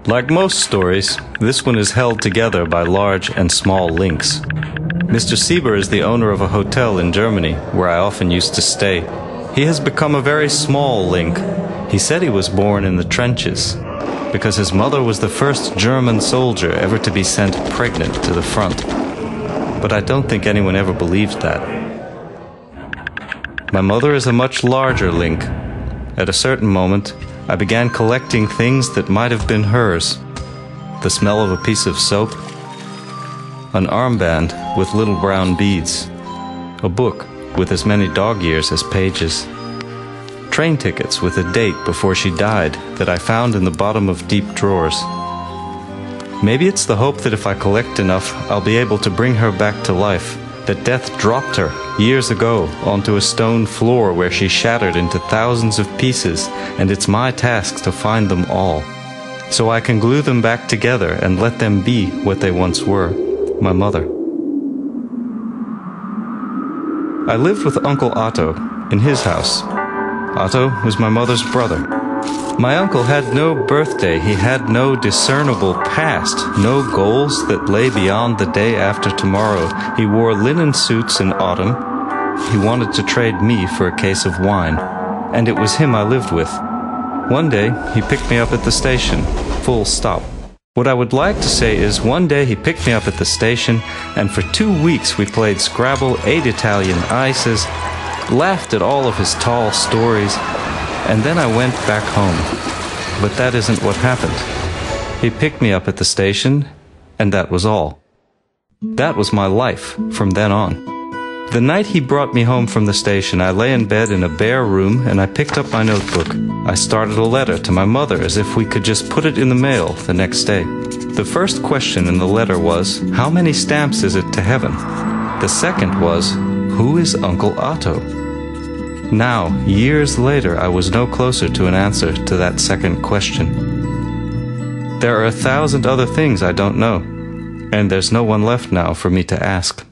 Like most stories, this one is held together by large and small links. Mr. Sieber is the owner of a hotel in Germany, where I often used to stay. He has become a very small link. He said he was born in the trenches, because his mother was the first German soldier ever to be sent pregnant to the front. But I don't think anyone ever believed that. My mother is a much larger link. At a certain moment, I began collecting things that might have been hers. The smell of a piece of soap, an armband with little brown beads, a book with as many dog ears as pages, train tickets with a date before she died that I found in the bottom of deep drawers. Maybe it's the hope that if I collect enough, I'll be able to bring her back to life, that death dropped her years ago onto a stone floor where she shattered into thousands of pieces, and it's my task to find them all, so I can glue them back together and let them be what they once were, my mother. I lived with Uncle Otto in his house. Otto was my mother's brother. My uncle had no birthday, he had no discernible past, no goals that lay beyond the day after tomorrow. He wore linen suits in autumn. He wanted to trade me for a case of wine, and it was him I lived with. One day, he picked me up at the station, full stop. What I would like to say is one day he picked me up at the station, and for 2 weeks we played Scrabble, ate Italian ices, laughed at all of his tall stories, and then I went back home. But that isn't what happened. He picked me up at the station, and that was all. That was my life from then on. The night he brought me home from the station, I lay in bed in a bare room, and I picked up my notebook. I started a letter to my mother as if we could just put it in the mail the next day. The first question in the letter was, how many stamps is it to heaven? The second was, who is Uncle Otto? Now, years later, I was no closer to an answer to that second question. There are 1,000 other things I don't know, and there's no one left now for me to ask.